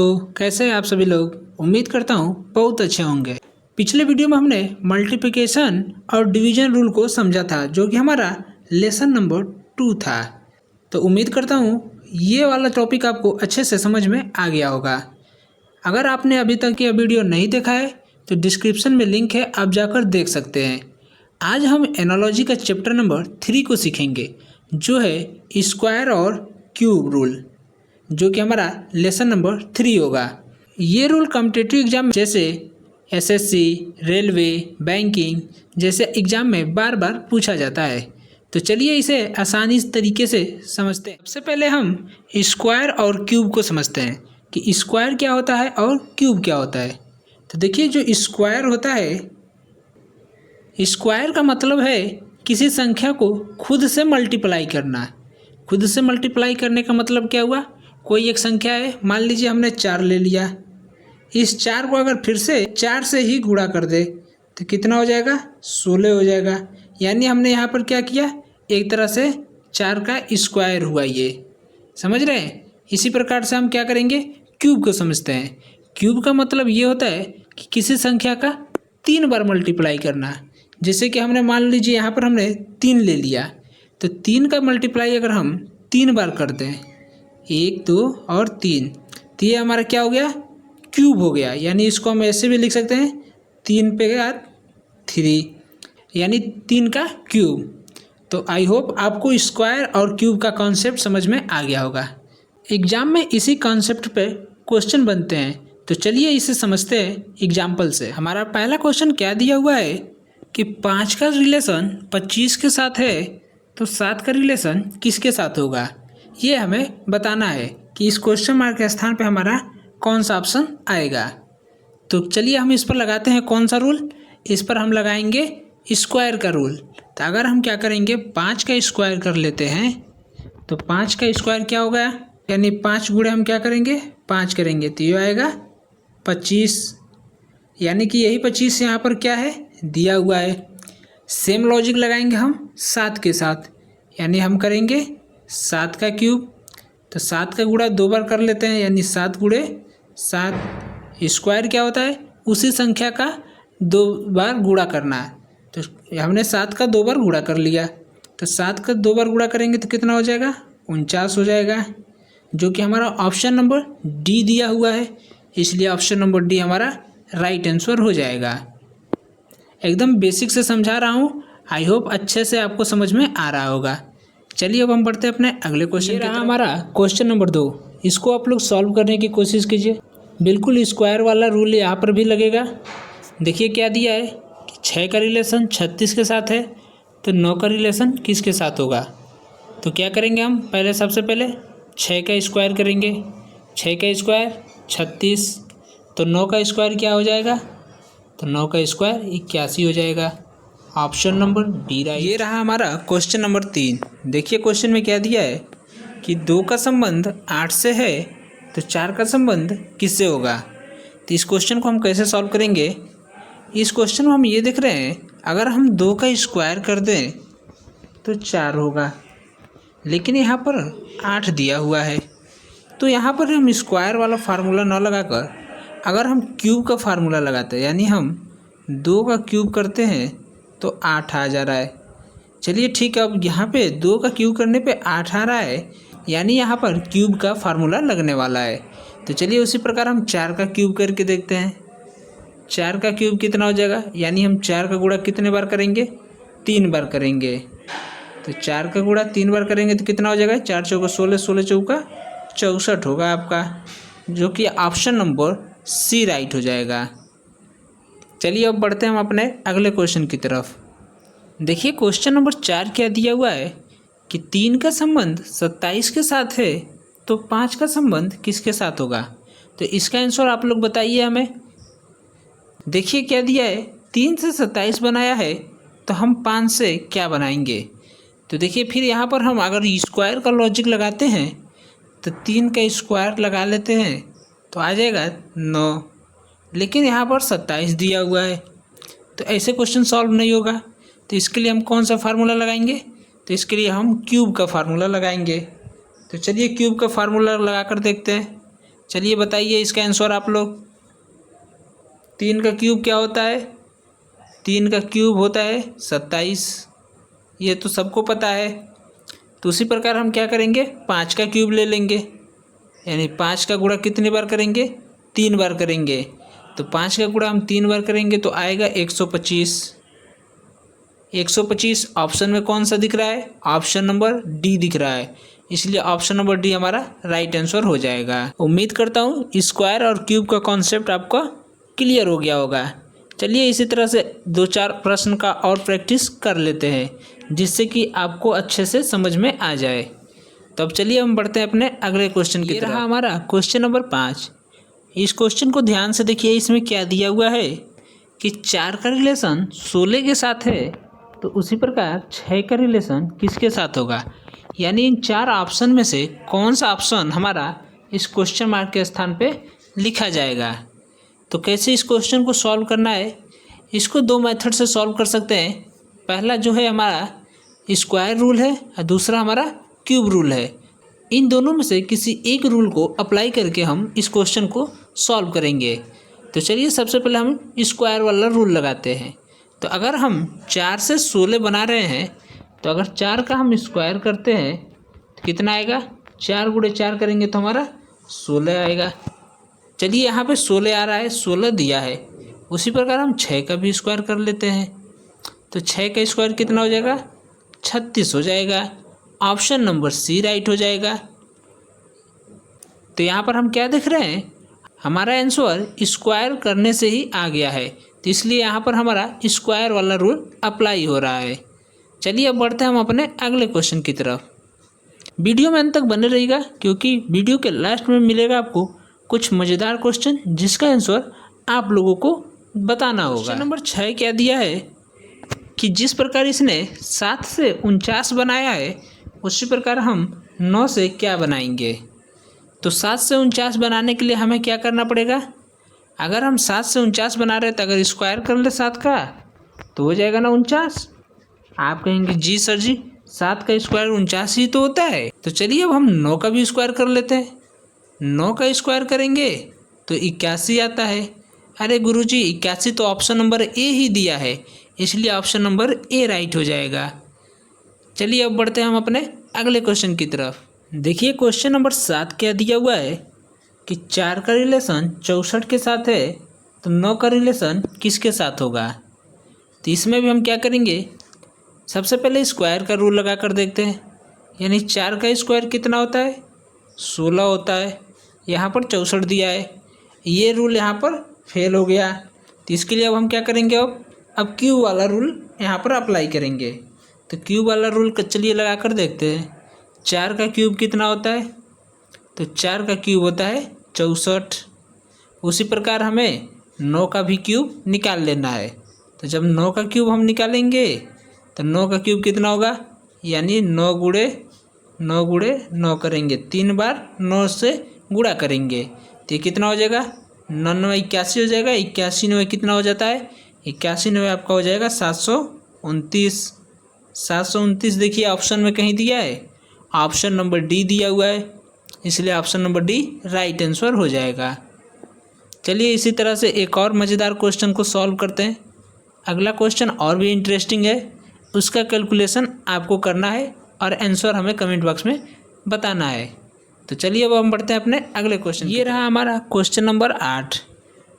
तो कैसे हैं आप सभी लोग। उम्मीद करता हूँ बहुत अच्छे होंगे। पिछले वीडियो में हमने मल्टीप्लिकेशन और डिवीजन रूल को समझा था, जो कि हमारा लेसन नंबर 2 था। तो उम्मीद करता हूँ ये वाला टॉपिक आपको अच्छे से समझ में आ गया होगा। अगर आपने अभी तक यह वीडियो नहीं देखा है तो डिस्क्रिप्शन में लिंक है, आप जाकर देख सकते हैं। आज हम एनालॉजी का चैप्टर नंबर 3 को सीखेंगे, जो है स्क्वायर और क्यूब रूल, जो कि हमारा लेसन नंबर 3 होगा। ये रूल कॉम्पिटिटिव एग्जाम जैसे एसएससी, रेलवे, बैंकिंग जैसे एग्जाम में बार बार पूछा जाता है। तो चलिए इसे आसानी तरीके से समझते हैं। सबसे पहले हम स्क्वायर और क्यूब को समझते हैं कि स्क्वायर क्या होता है और क्यूब क्या होता है। तो देखिए, जो स्क्वायर होता है, स्क्वायर का मतलब है किसी संख्या को खुद से मल्टीप्लाई करना। खुद से मल्टीप्लाई करने का मतलब क्या हुआ, कोई एक संख्या है, मान लीजिए हमने 4 ले लिया, इस 4 को अगर फिर से 4 से ही गुणा कर दे तो कितना हो जाएगा, 16 हो जाएगा। यानी हमने यहाँ पर क्या किया, एक तरह से 4 का स्क्वायर हुआ, ये समझ रहे हैं। इसी प्रकार से हम क्या करेंगे, क्यूब को समझते हैं। क्यूब का मतलब ये होता है कि किसी संख्या का 3 बार मल्टीप्लाई करना। जैसे कि हमने मान लीजिए यहाँ पर हमने 3 ले लिया, तो 3 का मल्टीप्लाई अगर हम 3 बार कर दें, 1, 2 और 3, तो ये हमारा क्या हो गया, क्यूब हो गया। यानी इसको हम ऐसे भी लिख सकते हैं, 3 पे 3, यानी 3 का क्यूब। तो आई होप आपको स्क्वायर और क्यूब का कॉन्सेप्ट समझ में आ गया होगा। एग्जाम में इसी कॉन्सेप्ट पे क्वेश्चन बनते हैं, तो चलिए इसे समझते हैं एग्जाम्पल से। हमारा पहला क्वेश्चन क्या दिया हुआ है कि 5 का रिलेशन 25 के साथ है, तो 7 का रिलेशन किसके साथ होगा, ये हमें बताना है कि इस क्वेश्चन मार्क के स्थान पे हमारा कौन सा ऑप्शन आएगा। तो चलिए हम इस पर लगाते हैं कौन सा रूल, इस पर हम लगाएंगे स्क्वायर का रूल। तो अगर हम क्या करेंगे, 5 का स्क्वायर कर लेते हैं, तो 5 का स्क्वायर क्या होगा, यानी 5 गुणे हम क्या करेंगे, 5 करेंगे, तो ये आएगा 25। यानी कि यही 25 यहाँ पर क्या है, दिया हुआ है। सेम लॉजिक लगाएंगे हम 7 के साथ, यानी हम करेंगे 7 का क्यूब। तो 7 का गुणा 2 बार कर लेते हैं, यानी 7 गुणे 7। स्क्वायर क्या होता है, उसी संख्या का 2 बार गुणा करना है। तो हमने 7 का 2 बार गुणा कर लिया, तो 7 का 2 बार गुणा करेंगे तो कितना हो जाएगा, 49 हो जाएगा, जो कि हमारा ऑप्शन नंबर डी दिया हुआ है। इसलिए ऑप्शन नंबर डी हमारा राइट आंसर हो जाएगा। एकदम बेसिक से समझा रहा हूँ, आई होप अच्छे से आपको समझ में आ रहा होगा। चलिए अब हम बढ़ते हैं अपने अगले क्वेश्चन की तरफ। हमारा क्वेश्चन नंबर 2, इसको आप लोग सॉल्व करने की कोशिश कीजिए। बिल्कुल स्क्वायर वाला रूल यहाँ पर भी लगेगा। देखिए क्या दिया है कि 6 का रिलेशन 36 के साथ है, तो 9 का रिलेशन किसके साथ होगा। तो क्या करेंगे हम, पहले सबसे पहले 6 का स्क्वायर करेंगे, 6 का स्क्वायर 36, तो 9 का स्क्वायर क्या हो जाएगा, तो 9 का स्क्वायर 81 हो जाएगा। Option number D right. ये रहा हमारा क्वेश्चन नंबर 3। देखिए क्वेश्चन में क्या दिया है कि 2 का संबंध 8 से है, तो 4 का संबंध किससे होगा। तो इस क्वेश्चन को हम कैसे सॉल्व करेंगे, इस क्वेश्चन में हम ये देख रहे हैं, अगर हम 2 का स्क्वायर कर दें तो 4 होगा, लेकिन यहाँ पर 8 दिया हुआ है। तो यहाँ पर हम स्क्वायर वाला फार्मूला ना लगाकर अगर हम क्यूब का फार्मूला लगाते हैं, यानी हम 2 का क्यूब करते हैं तो 8 आ जा रहा है। चलिए ठीक है, अब यहाँ पे 2 का क्यूब करने पे 8 आ रहा है, यानी यहाँ पर क्यूब का फार्मूला लगने वाला है। तो चलिए उसी प्रकार हम 4 का क्यूब करके देखते हैं। 4 का क्यूब कितना हो जाएगा, यानी हम 4 का गुणा कितने बार करेंगे, 3 बार करेंगे। तो 4 का गुणा 3 बार करेंगे तो कितना हो जाएगा, 4 चौका 16, 16 चौका 64 होगा आपका, जो कि ऑप्शन नंबर सी राइट हो जाएगा। चलिए अब बढ़ते हैं हम अपने अगले क्वेश्चन की तरफ। देखिए क्वेश्चन नंबर 4 क्या दिया हुआ है कि 3 का संबंध 27 के साथ है, तो 5 का संबंध किसके साथ होगा। तो इसका आंसर आप लोग बताइए हमें। देखिए क्या दिया है, 3 से 27 बनाया है, तो हम 5 से क्या बनाएंगे। तो देखिए फिर यहाँ पर हम अगर स्क्वायर का लॉजिक लगाते हैं, तो 3 का स्क्वायर लगा लेते हैं तो आ जाएगा 9, लेकिन यहाँ पर 27 दिया हुआ है, तो ऐसे क्वेश्चन सॉल्व नहीं होगा। तो इसके लिए हम कौन सा फार्मूला लगाएंगे, तो इसके लिए हम क्यूब का फार्मूला लगाएंगे। तो चलिए क्यूब का फार्मूला लगा कर देखते हैं। चलिए बताइए इसका आंसर आप लोग। 3 का क्यूब क्या होता है? 3 का क्यूब होता है 27, ये तो सबको पता है। तो उसी प्रकार हम क्या करेंगे, 5 का क्यूब ले लेंगे, यानी 5 का गुणा कितनी बार करेंगे? 3 बार करेंगे। तो 5 का गुणा हम 3 बार करेंगे तो आएगा 125। 125 ऑप्शन में कौन सा दिख रहा है? ऑप्शन नंबर डी दिख रहा है, इसलिए ऑप्शन नंबर डी हमारा राइट आंसर हो जाएगा। उम्मीद करता हूँ स्क्वायर और क्यूब का कॉन्सेप्ट आपका क्लियर हो गया होगा। चलिए इसी तरह से 2-4 प्रश्न का और प्रैक्टिस कर लेते हैं, जिससे कि आपको अच्छे से समझ में आ जाए। तो अब चलिए हम बढ़ते हैं अपने अगले क्वेश्चन की तरफ। रहा हमारा क्वेश्चन नंबर 5। इस क्वेश्चन को ध्यान से देखिए, इसमें क्या दिया हुआ है कि 4 का रिलेशन 16 के साथ है, तो उसी प्रकार 6 का रिलेशन किसके साथ होगा? यानी इन 4 ऑप्शन में से कौन सा ऑप्शन हमारा इस क्वेश्चन मार्क के स्थान पे लिखा जाएगा। तो कैसे इस क्वेश्चन को सॉल्व करना है, इसको 2 मेथड से सॉल्व कर सकते हैं। पहला जो है हमारा स्क्वायर रूल है और दूसरा हमारा क्यूब रूल है। इन दोनों में से किसी एक रूल को अप्लाई करके हम इस क्वेश्चन को सॉल्व करेंगे। तो चलिए सबसे पहले हम स्क्वायर वाला रूल लगाते हैं। तो अगर हम 4 से 16 बना रहे हैं, तो अगर 4 का हम स्क्वायर करते हैं तो कितना आएगा? 4 गुणे 4 करेंगे तो हमारा 16 आएगा। चलिए यहाँ पे 16 आ रहा है, 16 दिया है। उसी प्रकार हम 6 का भी स्क्वायर कर लेते हैं, तो 6 का स्क्वायर कितना हो जाएगा? 36 हो जाएगा। ऑप्शन नंबर सी राइट हो जाएगा। तो यहाँ पर हम क्या देख रहे हैं, हमारा आंसर स्क्वायर करने से ही आ गया है, तो इसलिए यहाँ पर हमारा स्क्वायर वाला रूल अप्लाई हो रहा है। चलिए अब बढ़ते हैं हम अपने अगले क्वेश्चन की तरफ। वीडियो में अंत तक बने रहिएगा, क्योंकि वीडियो के लास्ट में मिलेगा आपको कुछ मज़ेदार क्वेश्चन, जिसका आंसर आप लोगों को बताना होगा। क्वेश्चन नंबर 6 क्या दिया है कि जिस प्रकार इसने 7 से 49 बनाया है, उसी प्रकार हम 9 से क्या बनाएंगे। तो 7 से 49 बनाने के लिए हमें क्या करना पड़ेगा? अगर हम 7 से 49 बना रहे हैं, तो अगर स्क्वायर कर ले 7 का तो हो जाएगा ना 49। आप कहेंगे जी सर जी, 7 का स्क्वायर 49 ही तो होता है। तो चलिए अब हम 9 का भी स्क्वायर कर लेते हैं। 9 का स्क्वायर करेंगे तो 81 आता है। अरे गुरुजी, 81 तो ऑप्शन नंबर ए ही दिया है, इसलिए ऑप्शन नंबर ए राइट हो जाएगा। चलिए अब बढ़ते हैं हम अपने अगले क्वेश्चन की तरफ। देखिए क्वेश्चन नंबर 7 क्या दिया हुआ है कि 4 का रिलेशन 64 के साथ है, तो 9 का रिलेशन किसके साथ होगा। तो इसमें भी हम क्या करेंगे, सबसे पहले स्क्वायर का रूल लगा कर देखते हैं। यानी 4 का स्क्वायर कितना होता है? 16 होता है। यहाँ पर 64 दिया है, ये रूल यहाँ पर फेल हो गया। तो इसके लिए अब हम क्या करेंगे, अब क्यूब वाला रूल यहाँ पर अप्लाई करेंगे। तो क्यूब वाला रूल चलिए लगा कर देखते हैं। 4 का क्यूब कितना होता है? तो 4 का क्यूब होता है 64। उसी प्रकार हमें 9 का भी क्यूब निकाल लेना है। तो जब 9 का क्यूब हम निकालेंगे तो 9 का क्यूब कितना होगा, यानी 9 गुणे 9 करेंगे, 3 बार 9 से गुणा करेंगे तो ये कितना हो जाएगा? 9 81 हो जाएगा। 81 9 कितना हो जाता है? 81 9 आपका हो जाएगा 729। 729 देखिए ऑप्शन में कहीं दिया है, ऑप्शन नंबर डी दिया हुआ है, इसलिए option number D right answer हो जाएगा। चलिए इसी तरह से एक और मज़ेदार क्वेश्चन को सॉल्व करते हैं। अगला क्वेश्चन और भी इंटरेस्टिंग है, उसका कैलकुलेशन आपको करना है और आंसर हमें कमेंट बॉक्स में बताना है। तो चलिए अब हम बढ़ते हैं अपने अगले क्वेश्चन। ये रहा हमारा क्वेश्चन नंबर 8।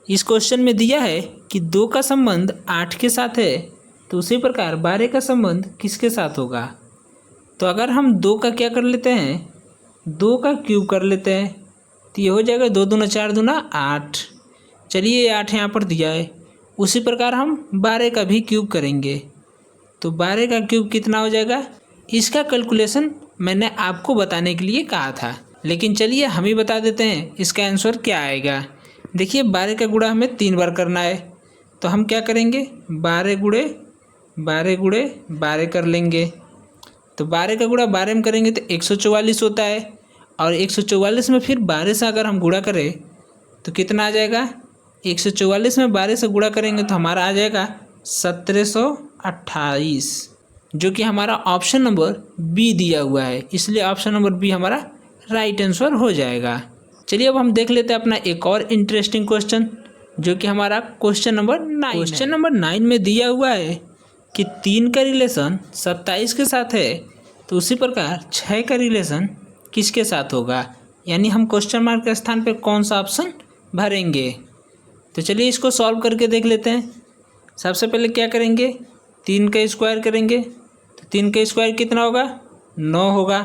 इस क्वेश्चन में दिया है कि 2 का संबंध 8 के साथ है, तो उसी प्रकार 12 का संबंध किसके साथ होगा। तो अगर हम 2 का क्या कर लेते हैं, 2 का क्यूब कर लेते हैं, तो ये हो जाएगा 2 दूना 4 दूना 8। चलिए 8 यहाँ पर दिया है। उसी प्रकार हम 12 का भी क्यूब करेंगे, तो 12 का क्यूब कितना हो जाएगा। इसका कैलकुलेशन मैंने आपको बताने के लिए कहा था, लेकिन चलिए हम ही बता देते हैं इसका आंसर क्या आएगा। देखिए 12 का गुणा हमें 3 बार करना है, तो हम क्या करेंगे, 12 गुणे 12 कर लेंगे। तो 12 का गुणा 12 में करेंगे तो 144 होता है, और 144 में फिर 12 से अगर हम गुणा करें तो कितना आ जाएगा। 144 में 12 से गुणा करेंगे तो हमारा आ जाएगा 1728, जो कि हमारा ऑप्शन नंबर बी दिया हुआ है, इसलिए ऑप्शन नंबर बी हमारा राइट आंसर हो जाएगा। चलिए अब हम देख लेते हैं अपना एक और इंटरेस्टिंग क्वेश्चन, जो कि हमारा क्वेश्चन नंबर 9। क्वेश्चन नंबर 9 में दिया हुआ है कि 3 का रिलेशन 27 के साथ है, तो उसी प्रकार 6 का रिलेशन किसके साथ होगा, यानी हम क्वेश्चन मार्क के स्थान पर कौन सा ऑप्शन भरेंगे। तो चलिए इसको सॉल्व करके देख लेते हैं। सबसे पहले क्या करेंगे, 3 का स्क्वायर करेंगे, तो 3 का स्क्वायर कितना होगा, 9 होगा,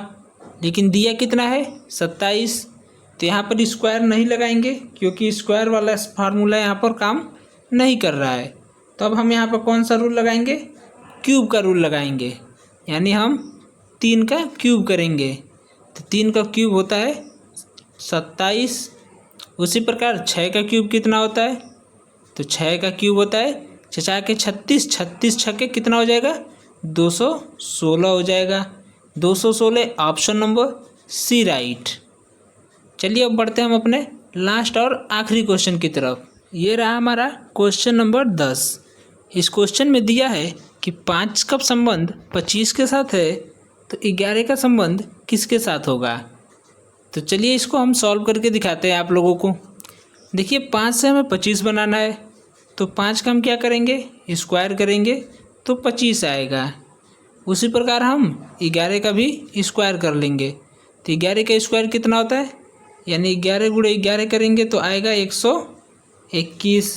लेकिन दिया कितना है 27। तो यहाँ पर स्क्वायर नहीं लगाएंगे क्योंकि स्क्वायर वाला फार्मूला यहाँ पर काम नहीं कर रहा है। तो अब हम यहाँ पर कौन सा रूल लगाएंगे, क्यूब का रूल लगाएंगे, यानी हम 3 का क्यूब करेंगे। तो 3 का क्यूब होता है 27। उसी प्रकार 6 का क्यूब कितना होता है, तो 6 का क्यूब होता है 6 के 36, 36 छक्के कितना हो जाएगा 216 हो जाएगा। 216 ऑप्शन नंबर सी राइट। चलिए अब बढ़ते हैं हम अपने लास्ट और आखिरी क्वेश्चन की तरफ। ये रहा हमारा क्वेश्चन नंबर 10। इस क्वेश्चन में दिया है कि 5 का संबंध 25 के साथ है, तो 11 का संबंध किसके साथ होगा। तो चलिए इसको हम सॉल्व करके दिखाते हैं आप लोगों को। देखिए 5 से हमें 25 बनाना है, तो 5 का हम क्या करेंगे, स्क्वायर करेंगे तो 25 आएगा। उसी प्रकार हम 11 का भी स्क्वायर कर लेंगे, तो 11 का स्क्वायर कितना होता है, यानी 11 गुणे 11 करेंगे तो आएगा 121,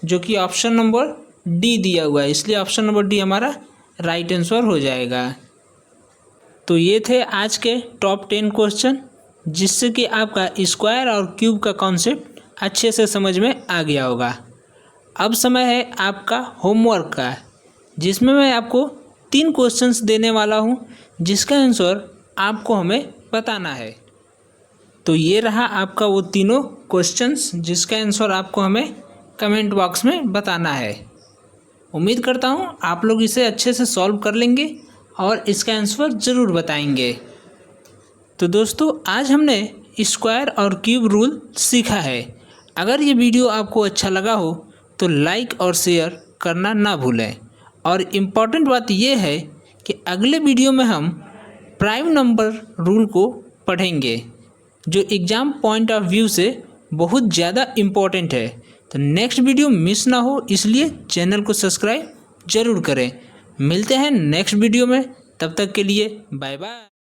जो कि ऑप्शन नंबर डी दिया हुआ है, इसलिए ऑप्शन नंबर डी हमारा राइट आंसर हो जाएगा। तो ये थे आज के टॉप 10 क्वेश्चन, जिससे कि आपका स्क्वायर और क्यूब का कॉन्सेप्ट अच्छे से समझ में आ गया होगा। अब समय है आपका होमवर्क का, जिसमें मैं आपको 3 क्वेश्चंस देने वाला हूं, जिसका आंसर आपको हमें बताना है। तो ये रहा आपका वो तीनों क्वेश्चंस, जिसका आंसर आपको हमें कमेंट बॉक्स में बताना है। उम्मीद करता हूं आप लोग इसे अच्छे से सॉल्व कर लेंगे और इसका आंसर ज़रूर बताएंगे। तो दोस्तों आज हमने स्क्वायर और क्यूब रूल सीखा है। अगर ये वीडियो आपको अच्छा लगा हो तो लाइक और शेयर करना ना भूलें। और इम्पॉर्टेंट बात यह है कि अगले वीडियो में हम प्राइम नंबर रूल को पढ़ेंगे, जो एग्ज़ाम पॉइंट ऑफ व्यू से बहुत ज़्यादा इम्पॉर्टेंट है। तो नेक्स्ट वीडियो मिस ना हो, इसलिए चैनल को सब्सक्राइब ज़रूर करें। मिलते हैं नेक्स्ट वीडियो में, तब तक के लिए बाय बाय।